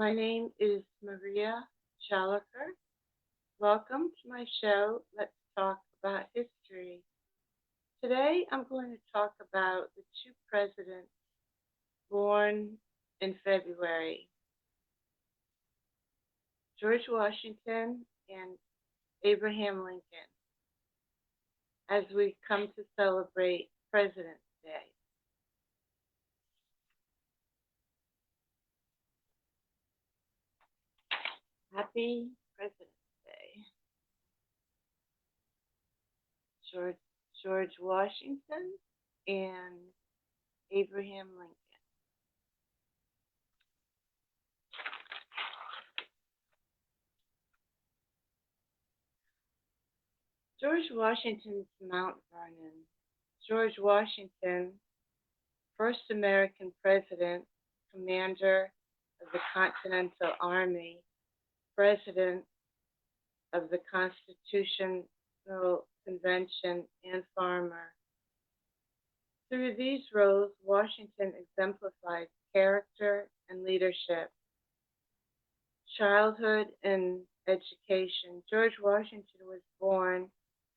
My name is Maria Jolicoeur. Welcome to my show, Let's Talk About History. Today I'm going to talk about the two presidents born in February, George Washington and Abraham Lincoln, as we come to celebrate President's Day. Happy President's Day. George, George Washington and Abraham Lincoln. George Washington's Mount Vernon. George Washington, first American president, commander of the Continental Army, president of the Constitutional Convention, and farmer. Through these roles, Washington exemplified character and leadership. Childhood and education. George Washington was born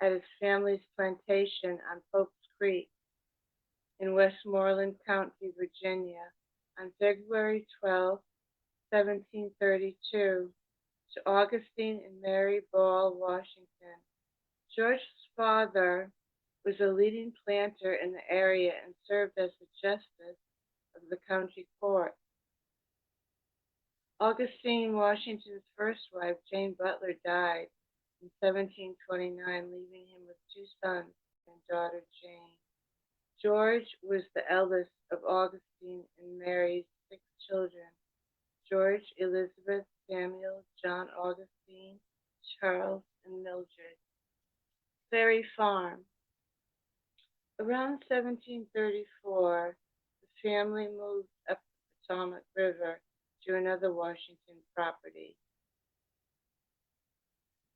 at his family's plantation on Pope's Creek in Westmoreland County, Virginia, on February 12, 1732, to Augustine and Mary Ball, Washington. George's father was a leading planter in the area and served as the justice of the county court. Augustine Washington's first wife, Jane Butler, died in 1729, leaving him with two sons and daughter Jane. George was the eldest of Augustine and Mary's six children: George, Elizabeth, Samuel, John Augustine, Charles, and Mildred. Ferry Farm. Around 1734, the family moved up the Potomac River to another Washington property,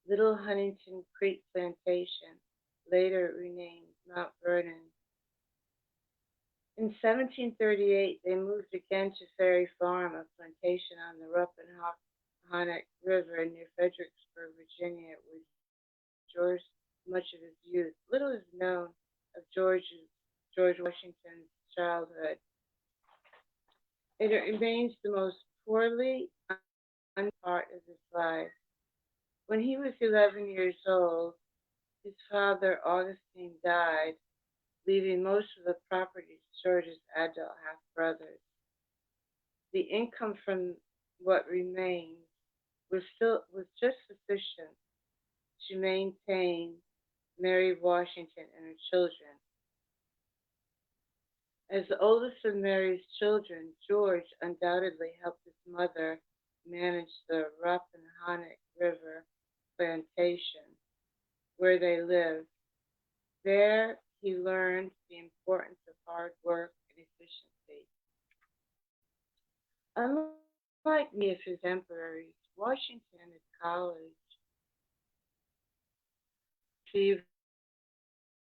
Little Huntington Creek Plantation, later renamed Mount Vernon. In 1738, they moved again to Ferry Farm, a plantation on the Rappahannock River near Fredericksburg, Virginia, where George much of his youth. Little is known of George Washington's childhood. It remains the most poorly known part of his life. When he was 11 years old, his father, Augustine, died, leaving most of the property to George's adult half-brothers. The income from what remained was just sufficient to maintain Mary Washington and her children. As the oldest of Mary's children, George undoubtedly helped his mother manage the Rappahannock River plantation where they lived. There, he learned the importance of hard work and efficiency. Unlike many of his emperors, Washington at college received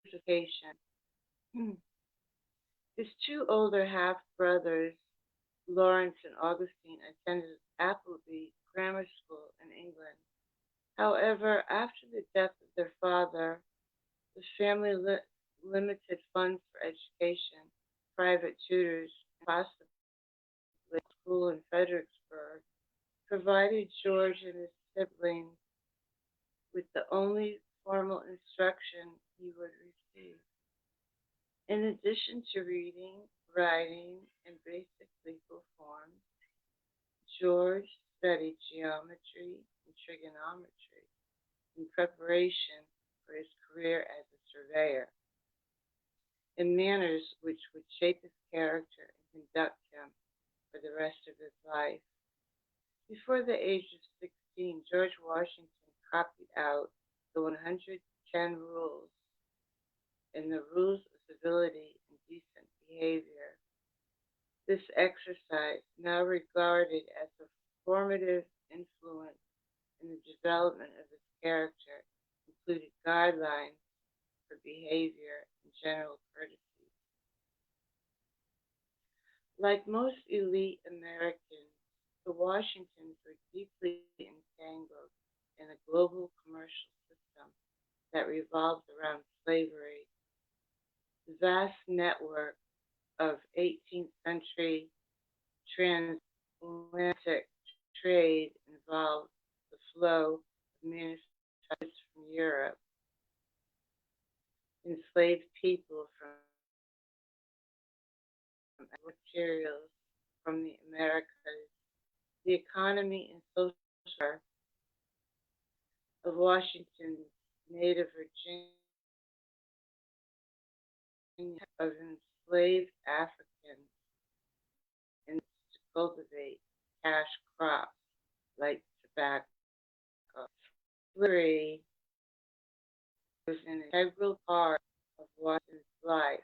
education. His two older half-brothers, Lawrence and Augustine, attended Appleby Grammar School in England. However, after the death of their father, the family limited funds for education, private tutors, and possibly a school in Fredericksburg, provided George and his siblings with the only formal instruction he would receive. In addition to reading, writing, and basic legal forms, George studied geometry and trigonometry in preparation for his career as a surveyor, in manners which would shape his character and conduct him for the rest of his life. Before the age of 16, George Washington copied out the 110 rules and the rules of civility and decent behavior. This exercise, now regarded as a formative influence in the development of his character, included guidelines for behavior and general courtesy. Like most elite Americans, the Washingtons were deeply entangled in a global commercial system that revolved around slavery. The vast network of 18th century transatlantic trade involved the flow of manufactured goods from Europe, enslaved people from materials from the Americas, the economy and social life of Washington's native Virginia of enslaved Africans and to cultivate cash crops like tobacco. Slavery was an integral part of Washington's life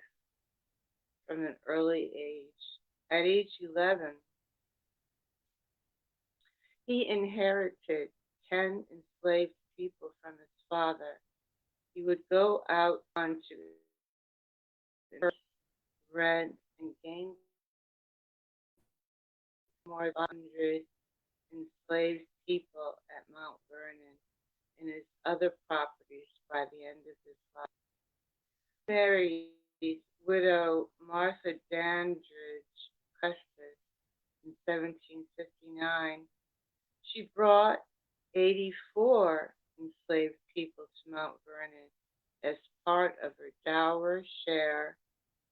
from an early age. At age 11, he inherited 10 enslaved people from his father. He would go out onto rent and gain more than 100 enslaved people at Mount Vernon and his other properties by the end of his life. Married widow Martha Dandridge Custis in 1759. She brought 84 enslaved people to Mount Vernon as part of her dower share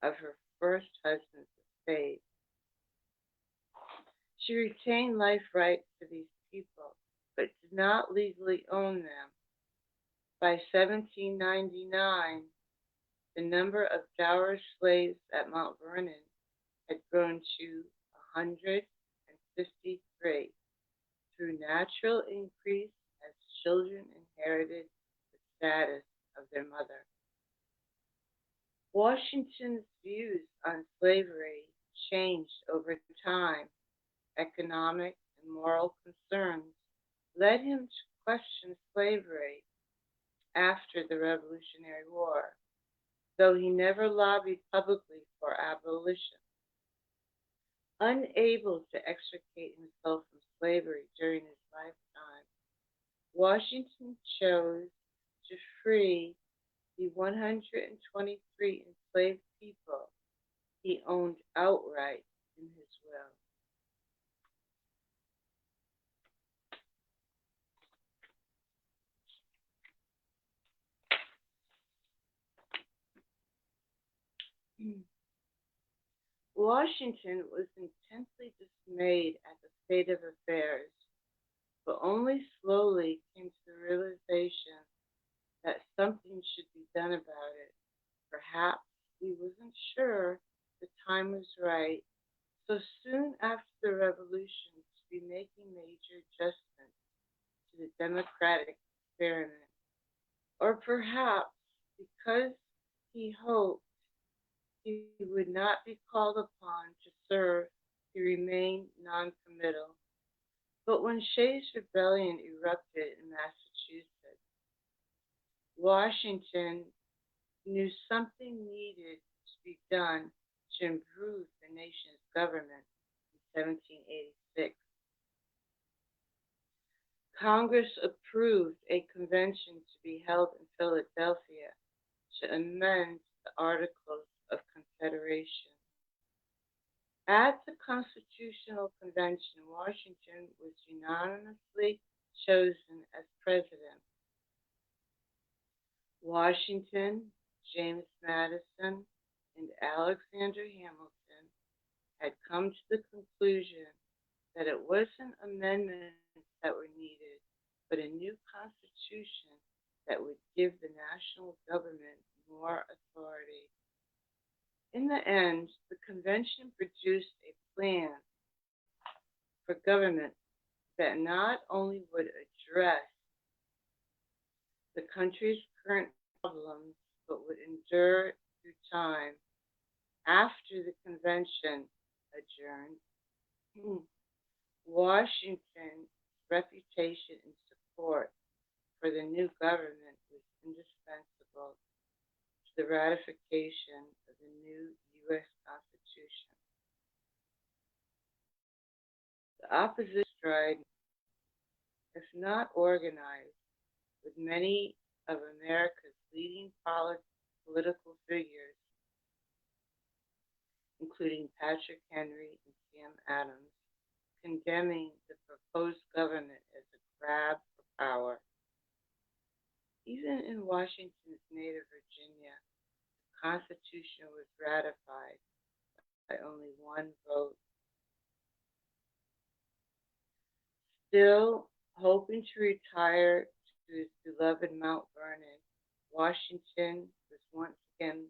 of her first husband's estate. She retained life rights to these people, but did not legally own them. By 1799, the number of dower slaves at Mount Vernon had grown to 153 through natural increase as children inherited the status of their mother. Washington's views on slavery changed over time. Economic and moral concerns led him to question slavery after the Revolutionary War, though he never lobbied publicly for abolition. Unable to extricate himself from slavery during his lifetime, Washington chose to free the 123 enslaved people he owned outright in his will. Washington was intensely dismayed at the state of affairs, but only slowly came to the realization that something should be done about it. Perhaps he wasn't sure the time was right, so soon after the revolution, to be making major adjustments to the democratic experiment. Or perhaps because he hoped he would not be called upon to serve, he remained noncommittal. But when Shays' Rebellion erupted in Massachusetts, Washington knew something needed to be done to improve the nation's government in 1786. Congress approved a convention to be held in Philadelphia to amend the Articles of Confederation. At the Constitutional Convention, Washington was unanimously chosen as president. Washington, James Madison, and Alexander Hamilton had come to the conclusion that it wasn't amendments that were needed, but a new constitution that would give the national government more authority. In the end, the convention produced a plan for government that not only would address the country's current problems, but would endure through time. After the convention adjourned, Washington's reputation and support for the new government was indispensable to the ratification of the new U.S. Constitution. The opposition stride, if not organized, with many of America's leading political figures, including Patrick Henry and Sam Adams, condemning the proposed government as a grab for power. Even in Washington's native Virginia, the Constitution was ratified by only one vote. Still hoping to retire to his beloved Mount Vernon, Washington was once again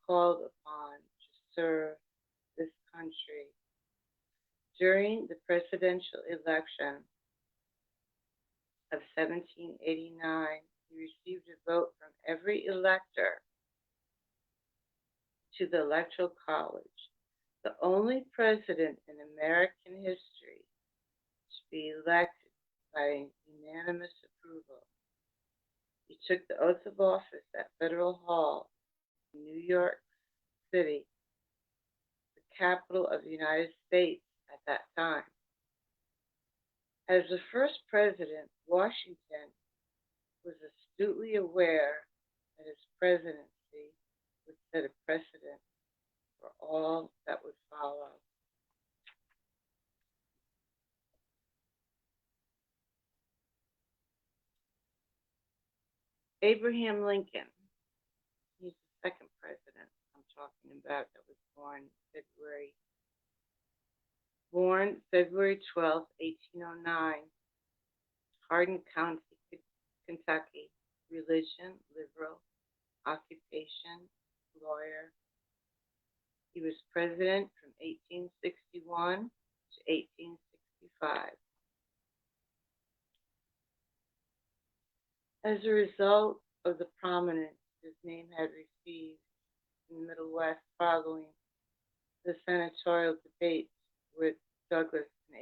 called upon to serve this country. During the presidential election of 1789, he received a vote from every elector to the Electoral College, the only president in American history to be elected by unanimous approval. He took the oath of office at Federal Hall in New York City, the capital of the United States at that time. As the first president, Washington was astutely aware that his presidency would set a precedent for all that would follow. Abraham Lincoln, he's the second president I'm talking about that was born February 12, 1809, Hardin County, Kentucky, religion, liberal, occupation, lawyer. He was president from 1861 to 1865. As a result of the prominence his name had received in the Middle West following the senatorial debates with Douglas in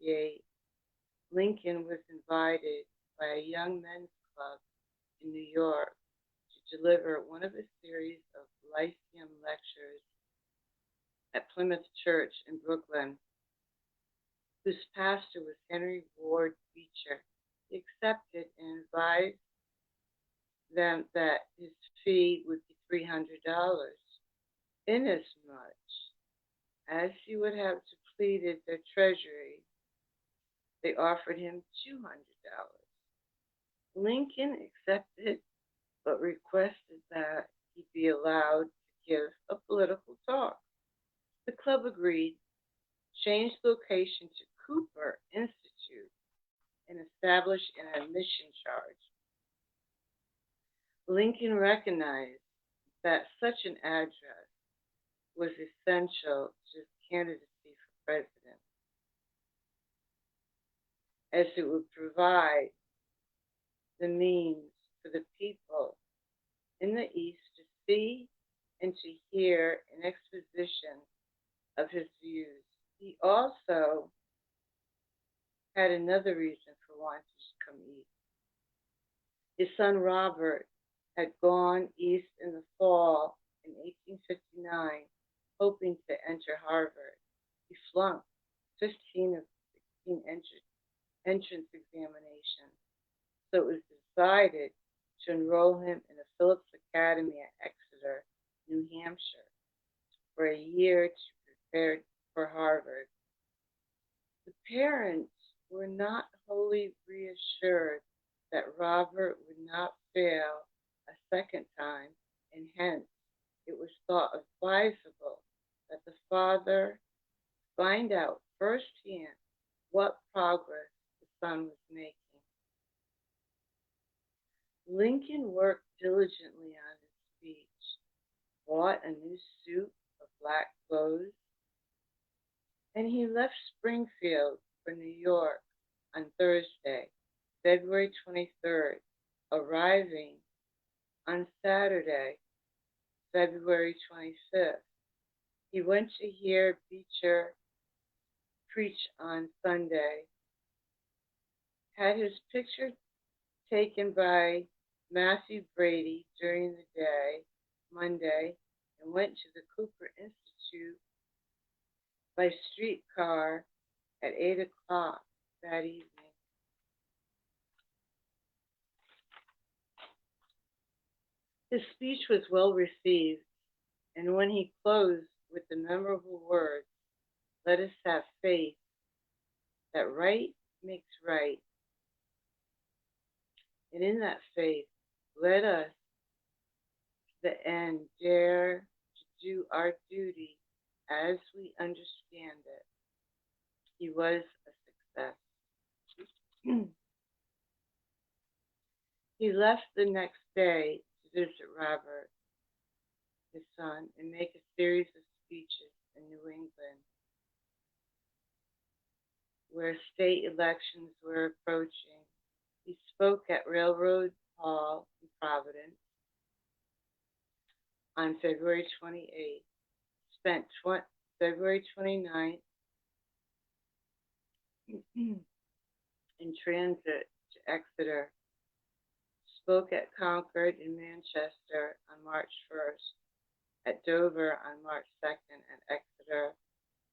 1858, Lincoln was invited by a young men's club in New York to deliver one of a series of Lyceum lectures at Plymouth Church in Brooklyn, whose pastor was Henry Ward Beecher. He accepted and advised them that his fee would be $300, inasmuch as he would have depleted their treasury. They offered him $200. Lincoln accepted, but requested that he be allowed to give a political talk. The club agreed, changed location to Cooper Institute, and established an admission charge. Lincoln recognized that such an address was essential to his candidacy for president, as it would provide the means for the people in the East to see and to hear an exposition of his views. He also had another reason for wanting to come east. His son Robert had gone east in the fall in 1859, hoping to enter Harvard. He flunked 15 of 16 entrance examinations, so it was decided to enroll him in the Phillips Academy at Exeter, New Hampshire, for a year to prepare for Harvard. The parents were not wholly reassured that Robert would not fail a second time, and hence it was thought advisable that the father find out firsthand what progress the son was making. Lincoln worked diligently on his speech, bought a new suit of black clothes, and he left Springfield for New York on Thursday, February 23rd, arriving on Saturday, February 25th. He went to hear Beecher preach on Sunday, had his picture taken by Matthew Brady during the day, Monday, and went to the Cooper Institute by streetcar at 8 o'clock that evening. His speech was well received, and when he closed with the memorable words, "Let us have faith that right makes right, and in that faith, let us to the end dare to do our duty as we understand it," he was a success. He left the next day to visit Robert, his son, and make a series of speeches in New England, where state elections were approaching. He spoke at Railroad Hall in Providence on February 28th, spent February 29th in transit to Exeter, spoke at Concord and Manchester on March 1st, at Dover on March 2nd, and Exeter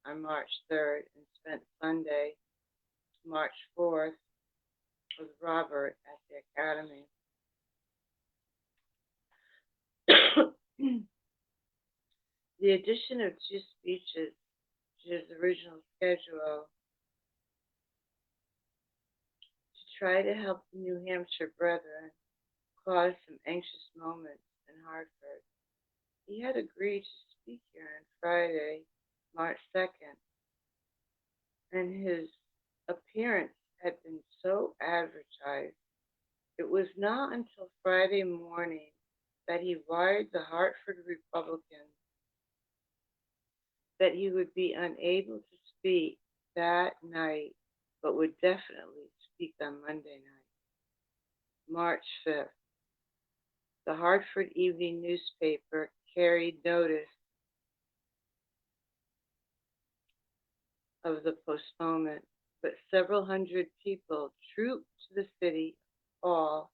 on March 3rd, and spent Sunday, March 4th, with Robert at the Academy. The addition of 2 speeches to his original schedule to try to help the New Hampshire brethren caused some anxious moments in Hartford. He had agreed to speak here on Friday, March 2nd, and his appearance had been so advertised. It was not until Friday morning that he wired the Hartford Republican that he would be unable to speak that night, but would definitely speak on Monday night, March 5th. The Hartford Evening newspaper carried notice of the postponement, but several hundred people trooped to the city hall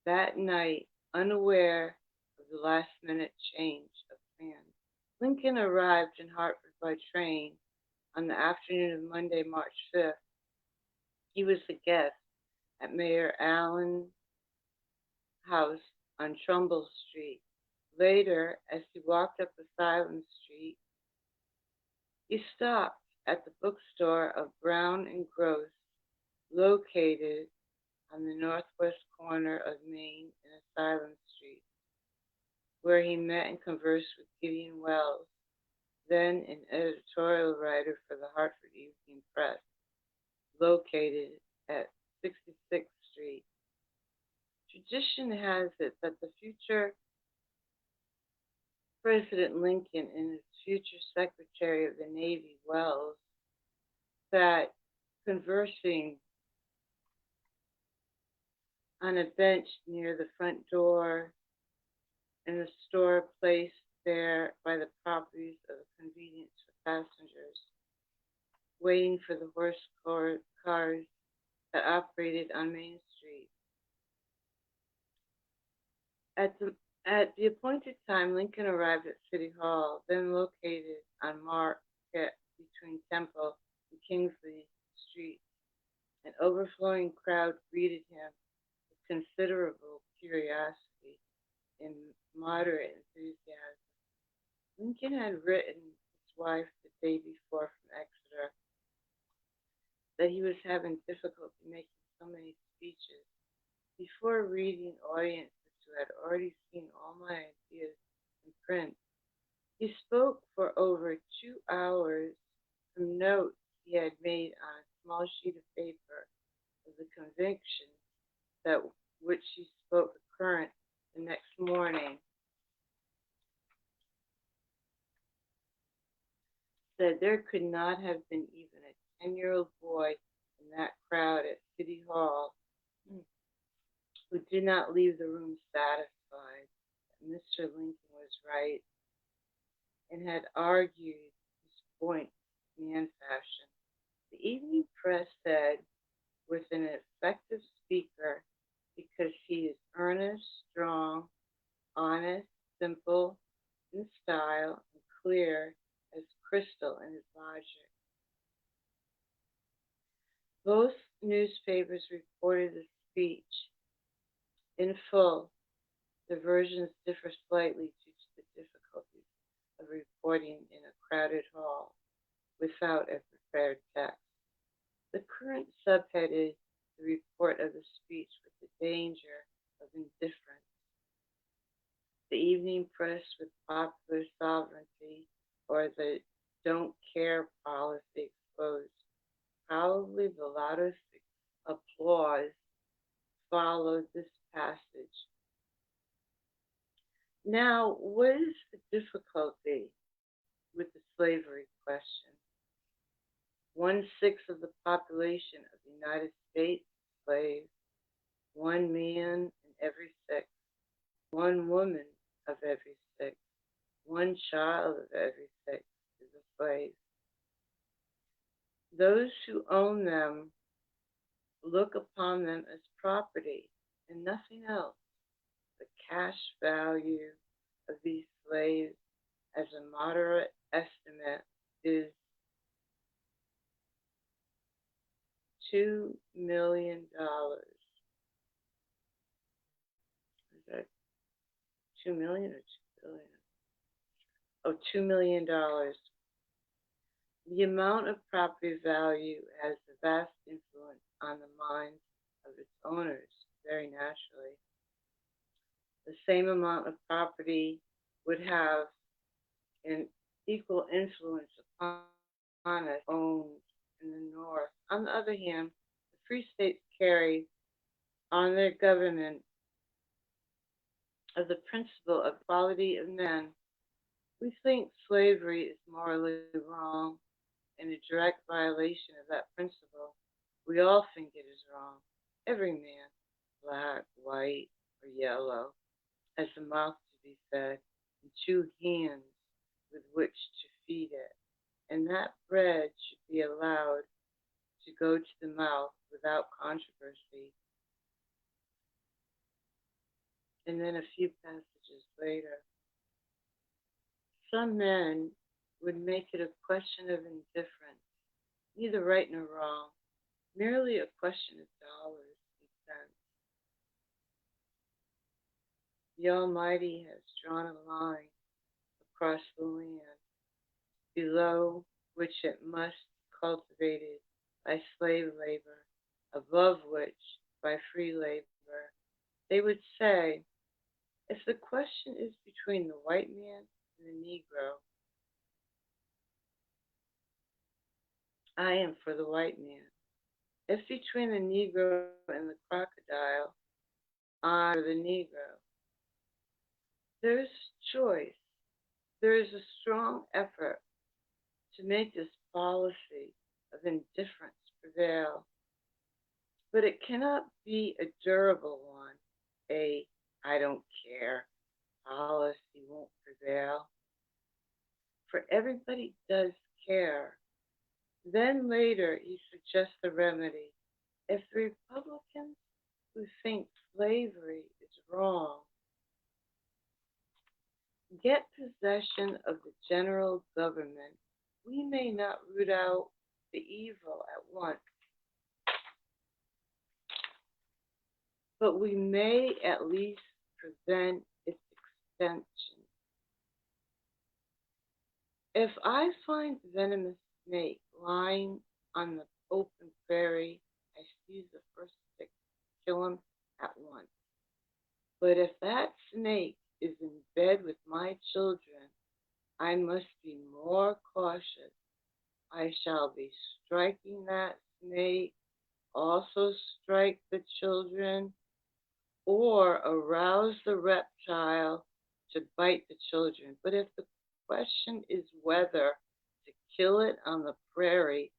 that night, unaware of the last-minute change of plans. Lincoln arrived in Hartford by train on the afternoon of Monday, March 5th. He was a guest at Mayor Allen's house on Trumbull Street. Later, as he walked up Asylum Street, he stopped at the bookstore of Brown and Gross, located on the northwest corner of Main and Asylum Street, where he met and conversed with Gideon Wells, then an editorial writer for the Hartford Evening Press, located at 66th Street. Tradition has it that the future President Lincoln and his future Secretary of the Navy, Wells, sat conversing on a bench near the front door in the store placed there by the properties of a convenience for passengers, waiting for the horse cars that operated on Main Street. At the appointed time, Lincoln arrived at City Hall, then located on Market between Temple and Kingsley Street. An overflowing crowd greeted him with considerable curiosity and moderate enthusiasm. Lincoln had written his wife the day before from Exeter that he was having difficulty making so many speeches. Before reading audiences who had already seen all my ideas in print, he spoke for over 2 hours from notes he had made on a small sheet of paper of the conviction that which he spoke current the next morning. Said there could not have been even a 10-year-old boy in that crowd at City Hall who did not leave the room satisfied that Mr. Lincoln was right and had argued his point man fashion. The Evening Press said, with an effective speaker, because he is earnest, strong, honest, simple in style, and clear as crystal in his logic. Both newspapers reported the speech in full. The versions differ slightly due to the difficulties of reporting in a crowded hall without a prepared text. The current subhead is the report of the speech with the danger of indifference. The evening press with popular sovereignty or the don't care policy exposed. Probably the loudest applause followed this passage. Now, what is the difficulty with the slavery question? 1/6 of the population of the United States is slaves, one man in every six, one woman of every six, one child of every six is a slave. Those who own them look upon them as property and nothing else. The cash value of these slaves, as a moderate estimate, is $2 million. Is that 2 million or 2 billion? Oh, $2 million. The amount of property value has a vast influence on the minds of its owners, very naturally. The same amount of property would have an equal influence upon us owned in the North. On the other hand, the free states carry on their government of the principle of equality of men. We think slavery is morally wrong and a direct violation of that principle. We all think it is wrong. Every man, black, white, or yellow, has a mouth to be fed and two hands with which to feed it. And that bread should be allowed to go to the mouth without controversy. And then a few passages later, some men would make it a question of indifference, neither right nor wrong, merely a question of dollars and cents. The Almighty has drawn a line across the land, below which it must be cultivated by slave labor, above which by free labor. They would say, if the question is between the white man and the Negro, I am for the white man. If between the Negro and the crocodile, I am for the Negro. There is choice. There is a strong effort to make this policy of indifference prevail, but it cannot be a durable one. A I don't care policy won't prevail, for everybody does care. Then later he suggests the remedy. If the Republicans who think slavery is wrong get possession of the general government, we may not root out the evil at once, but we may at least prevent its extension. If I find a venomous snake lying on the open prairie, I seize the first stick to kill him at once. But if that snake is in bed with my children, I must be more cautious. I shall be striking that snake, also strike the children, or arouse the reptile to bite the children. But if the question is whether to kill it on the prairie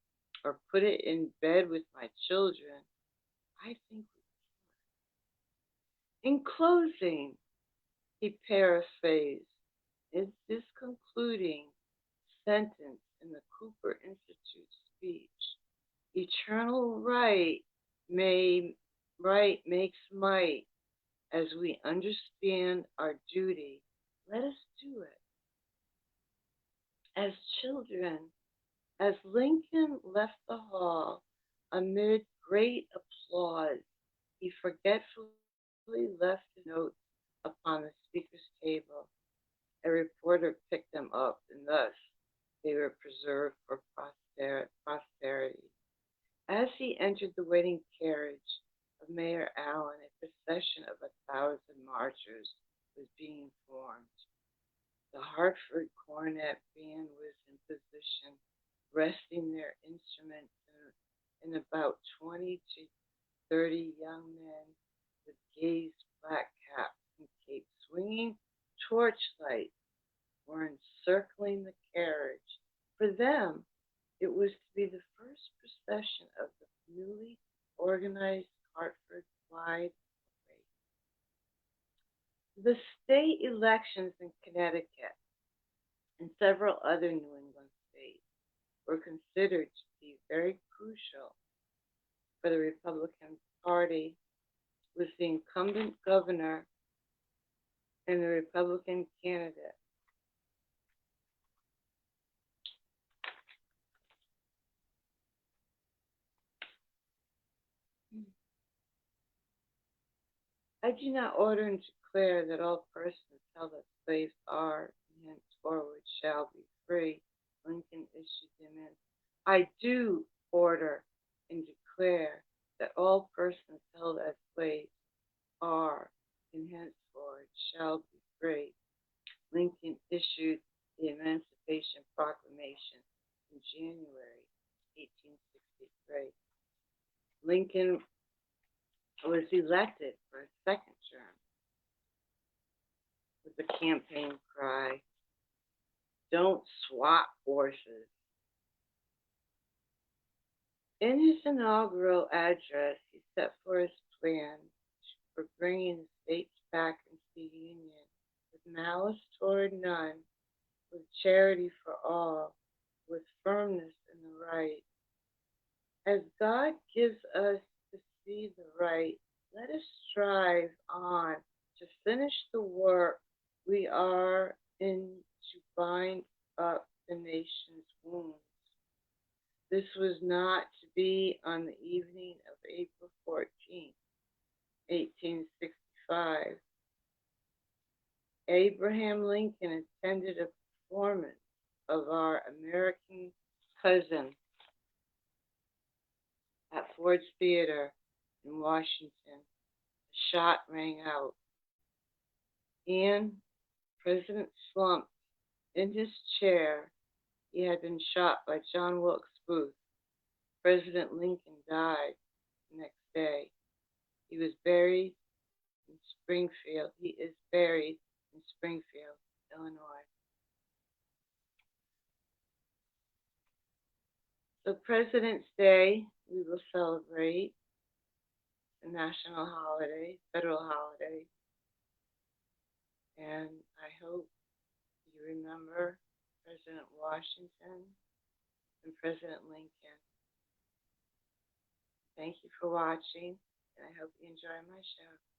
or put it in bed with my children, I think we kill it. In closing, he paraphrased this concluding sentence in the Cooper Institute speech. Eternal right makes might. As we understand our duty, let us do it. As children, as Lincoln left the hall Amid great applause, he forgetfully left his notes upon the speaker's table. A reporter picked them up, and thus they were preserved for posterity. As he entered the waiting carriage of Mayor Allen, a procession of 1,000 marchers was being formed. The Hartford cornet band was in position, resting their instruments, and about 20 to 30 young men with gaze black caps and capes swinging torchlights were encircling the carriage. For them, it was to be the first procession of the newly organized Hartford Pride Parade. The state elections in Connecticut and several other New England states were considered to be very crucial for the Republican Party, with the incumbent governor and the Republican candidate. I do not order and declare that all persons held as slaves are and henceforward shall be free. Lincoln issued them in. I do order and declare that all persons held as slaves are and henceforward shall be free. Lincoln issued the Emancipation Proclamation in January 1863. Lincoln was elected for a second term with the campaign cry, "Don't swap horses." In his inaugural address, he set forth his plan for bringing the states back into the Union with malice toward none, with charity for all, with firmness in the right. As God gives us to see the right, let us strive on to finish the work we are in, to bind up the nation's wounds. This was not to be on the evening of April 14th, 1865. Abraham Lincoln attended a performance of our American Cousin at Ford's Theater in Washington. A shot rang out, and President slumped in his chair. He had been shot by John Wilkes Booth. President Lincoln died the next day. He was buried in Springfield. He is buried in Springfield, Illinois. So President's Day, we will celebrate a national holiday, federal holiday. And I hope you remember President Washington and President Lincoln. Thank you for watching, and I hope you enjoy my show.